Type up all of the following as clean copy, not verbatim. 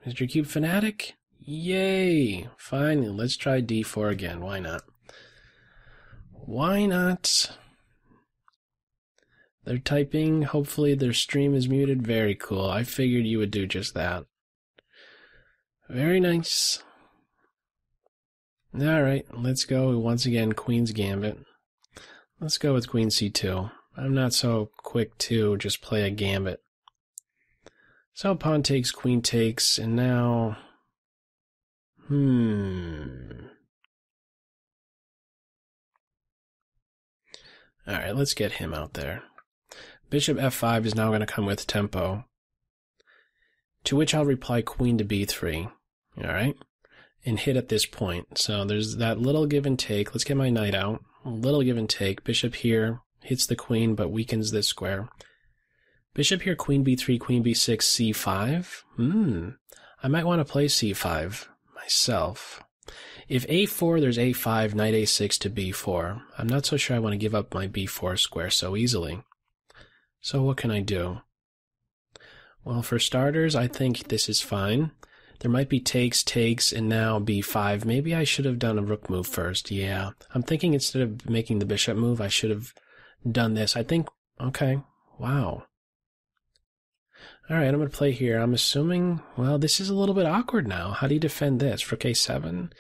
Mr. Cube Fanatic? Yay! Finally, let's try d4 again. Why not? Why not? They're typing. Hopefully their stream is muted. Very cool. I figured you would do just that. Very nice. Alright, let's go once again, Queen's Gambit. Let's go with Queen c2. I'm not so quick to just play a Gambit. So pawn takes, queen takes, and now... Alright, let's get him out there. Bishop f5 is now going to come with tempo. To which I'll reply queen to b3. Alright? And hit at this point. So there's that little give and take. Let's get my knight out. A little give and take. Bishop here hits the queen but weakens this square. Bishop here, queen b3, queen b6, c5. I might want to play c5 myself. If a4, there's a5, knight a6 to b4. I'm not so sure I want to give up my b4 square so easily. So what can I do? Well, for starters, I think this is fine. There might be takes, and now b5. Maybe I should have done a rook move first. Yeah, I'm thinking instead of making the bishop move, I should have done this. I think, okay, wow. Alright, I'm going to play here. I'm assuming, well, this is a little bit awkward now. How do you defend this? Rook a7?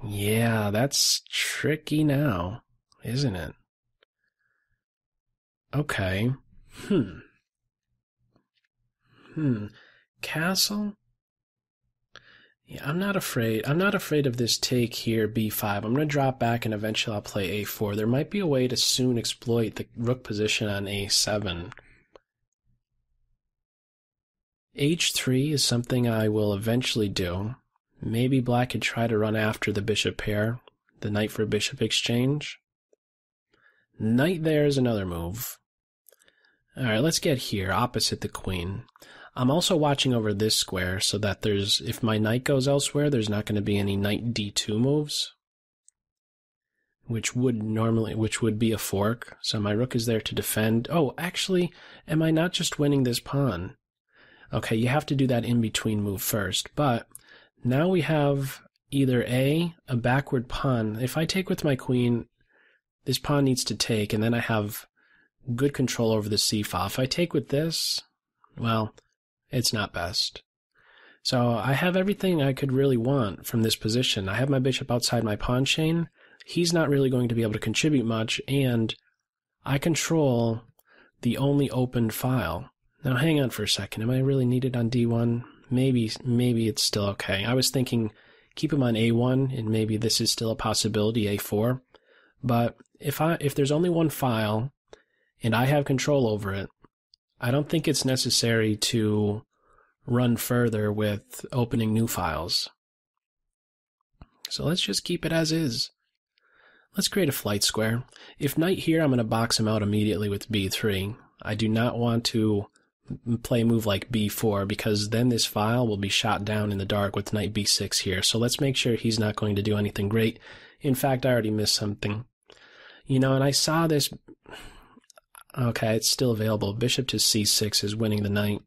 Yeah, that's tricky now, isn't it? Okay. Castle? Yeah, I'm not afraid. I'm not afraid of this take here, b5. I'm going to drop back and eventually I'll play a4. There might be a way to soon exploit the rook position on a7. h3 is something I will eventually do. Maybe black could try to run after the bishop pair, the knight for bishop exchange. Knight there is another move. Alright, let's get here, opposite the queen. I'm also watching over this square so that there's, if my knight goes elsewhere, there's not going to be any knight d2 moves, which would be a fork. So my rook is there to defend. Oh, actually, am I not just winning this pawn? Okay, you have to do that in-between move first, but now we have either a backward pawn. If I take with my queen, this pawn needs to take, and then I have good control over the c-file. If I take with this, well, it's not best. So I have everything I could really want from this position. I have my bishop outside my pawn chain. He's not really going to be able to contribute much, and I control the only open file. Now hang on for a second. Am I really needed on d1? Maybe it's still okay. I was thinking keep him on a1, and maybe this is still a possibility, a4. But if there's only one file and I have control over it, I don't think it's necessary to run further with opening new files. So let's just keep it as is. Let's create a flight square. If knight here, I'm going to box him out immediately with b3. I do not want to play a move like b4 because then this file will be shot down in the dark with knight b6 here. So let's make sure he's not going to do anything great. In fact, I already missed something. You know, and I saw this. Okay, it's still available. Bishop to c6 is winning the knight.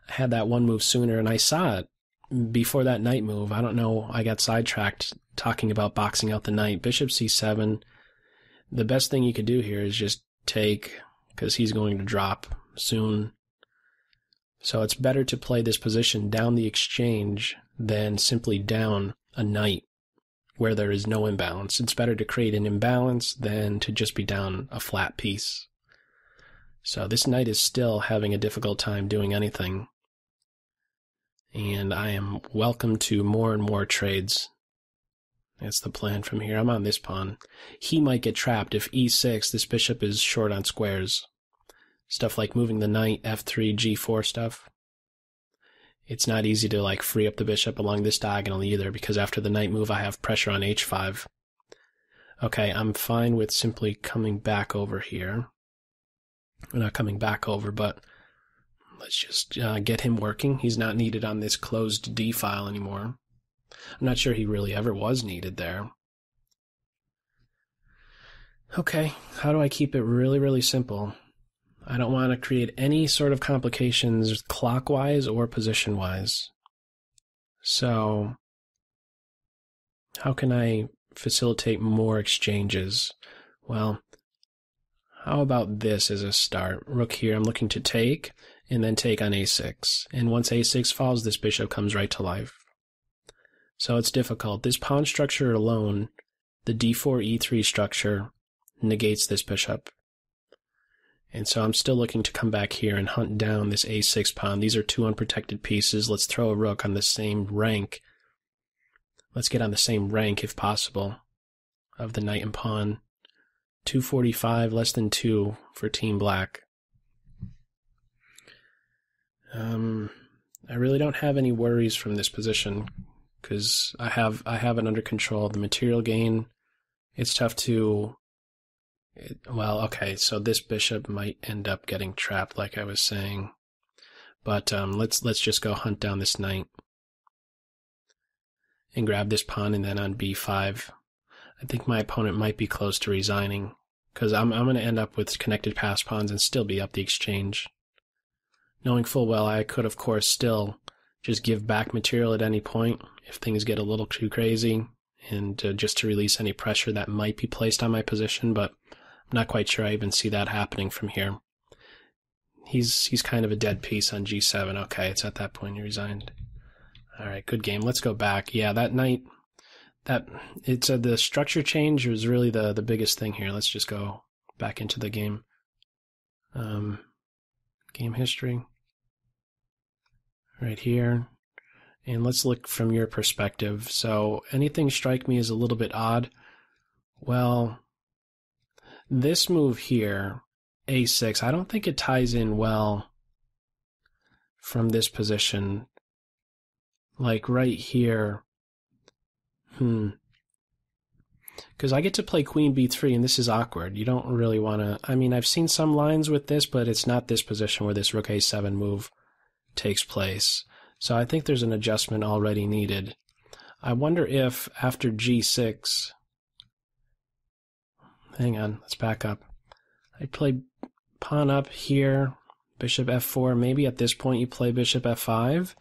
I had that one move sooner, and I saw it before that knight move. I don't know. I got sidetracked talking about boxing out the knight. Bishop c7. The best thing you could do here is just take, because he's going to drop soon. So it's better to play this position down the exchange than simply down a knight where there is no imbalance. It's better to create an imbalance than to just be down a flat piece. So this knight is still having a difficult time doing anything. And I am welcome to more and more trades. That's the plan from here. I'm on this pawn. He might get trapped if e6, this bishop is short on squares. Stuff like moving the knight, f3, g4 stuff. It's not easy to like free up the bishop along this diagonal either, because after the knight move I have pressure on h5. Okay, I'm fine with simply coming back over here. We're not coming back over, but let's just get him working. He's not needed on this closed D file anymore. I'm not sure he really ever was needed there. Okay, how do I keep it really, really simple? I don't want to create any sort of complications clockwise or position-wise. So how can I facilitate more exchanges? Well, how about this as a start? Rook here, I'm looking to take, and then take on a6. And once a6 falls, this bishop comes right to life. So it's difficult. This pawn structure alone, the d4, e3 structure, negates this bishop. And so I'm still looking to come back here and hunt down this a6 pawn. These are two unprotected pieces. Let's throw a rook on the same rank. Let's get on the same rank, if possible, of the knight and pawn. 245, less than 2 for Team Black. I really don't have any worries from this position because I have it under control. The material gain, it's tough to... well, okay, so this bishop might end up getting trapped, like I was saying. But let's just go hunt down this knight and grab this pawn, and then on b5. I think my opponent might be close to resigning, because I'm going to end up with connected pass pawns and still be up the exchange. Knowing full well I could, of course, still just give back material at any point if things get a little too crazy, and just to release any pressure that might be placed on my position, but I'm not quite sure I even see that happening from here. He's kind of a dead piece on g7. Okay, it's at that point he resigned. All right, good game. Let's go back. Yeah, that knight... the structure change was really the biggest thing here. Let's just go back into the game. Game history. Right here. And let's look from your perspective. So anything strike me as a little bit odd? Well, this move here, a6, I don't think it ties in well from this position. Like right here. Because I get to play queen b3, and this is awkward. You don't really want to... I mean, I've seen some lines with this, but it's not this position where this rook a7 move takes place. So I think there's an adjustment already needed. I wonder if after g6... Hang on, let's back up. I play pawn up here, bishop f4. Maybe at this point you play bishop f5,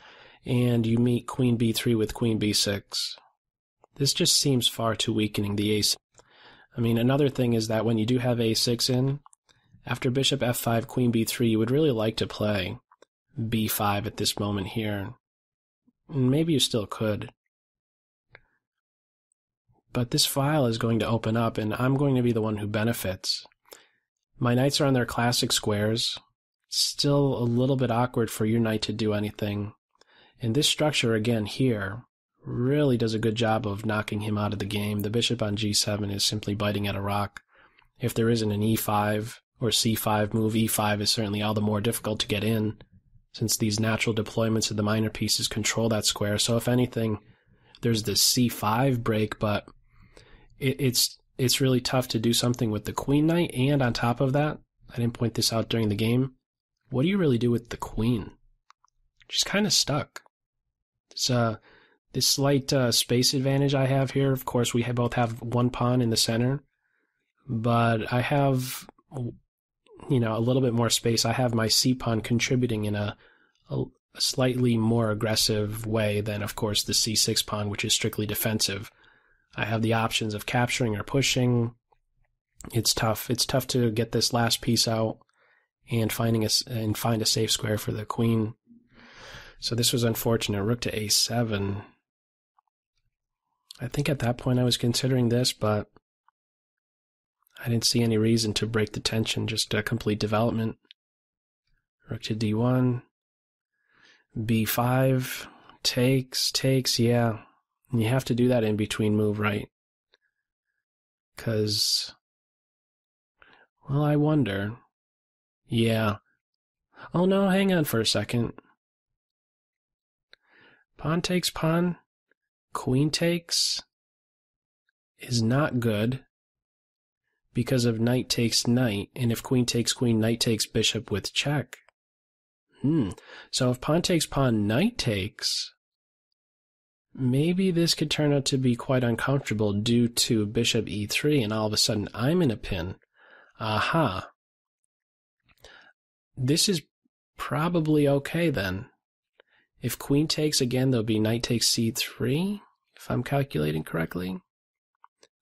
and you meet queen b3 with queen b6. This just seems far too weakening, the a6. I mean, another thing is that when you do have a6 in, after bishop f5, queen b3, you would really like to play b5 at this moment here. And maybe you still could. But this file is going to open up, and I'm going to be the one who benefits. My knights are on their classic squares. Still a little bit awkward for your knight to do anything. And this structure, again, here, really does a good job of knocking him out of the game. The bishop on g7 is simply biting at a rock. If there isn't an e5 or c5 move, e5 is certainly all the more difficult to get in, since these natural deployments of the minor pieces control that square. So if anything, there's this c5 break, but it's really tough to do something with the queen knight, and on top of that, I didn't point this out during the game, what do you really do with the queen? She's kind of stuck. This slight space advantage I have here, of course, we both have one pawn in the center, but I have, a little bit more space. I have my c pawn contributing in a slightly more aggressive way than, of course, the c6 pawn, which is strictly defensive. I have the options of capturing or pushing. It's tough. It's tough to get this last piece out and find a safe square for the queen. So this was unfortunate. Rook to a7. I think at that point I was considering this, but I didn't see any reason to break the tension, just a complete development. Rook to d1. b5. Takes, yeah. And you have to do that in between move, right? Because, well, I wonder. Yeah. Oh no, hang on for a second. Pawn takes pawn. Queen takes is not good because of knight takes knight, and if queen takes queen, knight takes bishop with check. So if pawn takes pawn, knight takes, maybe this could turn out to be quite uncomfortable due to bishop e3, and all of a sudden I'm in a pin. Aha. This is probably okay then. If queen takes again, there'll be knight takes c3, if I'm calculating correctly.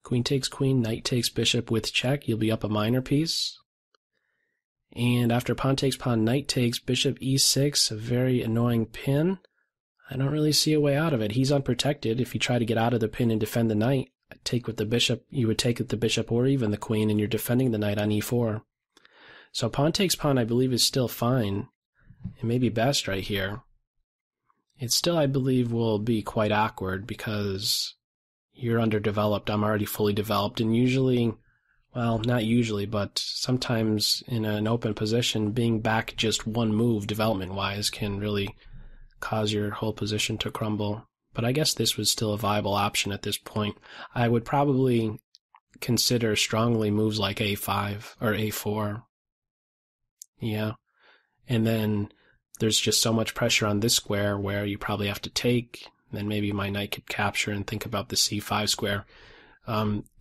Queen takes queen, knight takes bishop with check. You'll be up a minor piece. And after pawn takes pawn, knight takes bishop e6, a very annoying pin. I don't really see a way out of it. He's unprotected. If you try to get out of the pin and defend the knight, take with the bishop, you would take with the bishop or even the queen, and you're defending the knight on e4. So pawn takes pawn, I believe, is still fine. It may be best right here. It still, I believe, will be quite awkward because you're underdeveloped. I'm already fully developed, and usually, well, not usually, but sometimes in an open position, being back just one move development-wise can really cause your whole position to crumble. But I guess this was still a viable option at this point. I would probably consider strongly moves like a5 or a4. Yeah. And then there's just so much pressure on this square where you probably have to take. Then maybe my knight could capture and think about the c5 square.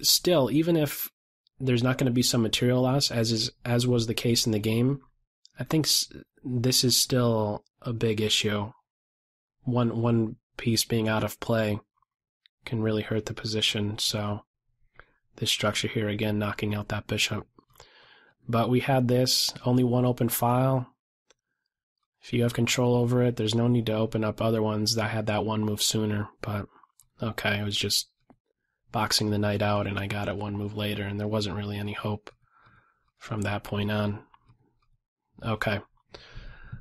Still, even if there's not going to be some material loss, as was the case in the game, I think this is still a big issue. One piece being out of play can really hurt the position. So this structure here again knocking out that bishop. But we had this, only one open file. If you have control over it, there's no need to open up other ones that had that one move sooner. But okay, it was just boxing the knight out, and I got it one move later, and there wasn't really any hope from that point on. Okay.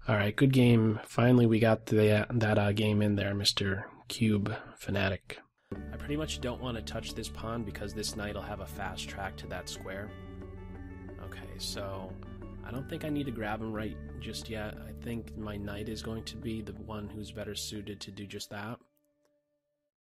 All right, good game. Finally, we got that game in there, Mr. Cube Fanatic. I pretty much don't want to touch this pawn because this knight will have a fast track to that square. Okay, so I don't think I need to grab him right just yet. I think my knight is going to be the one who's better suited to do just that.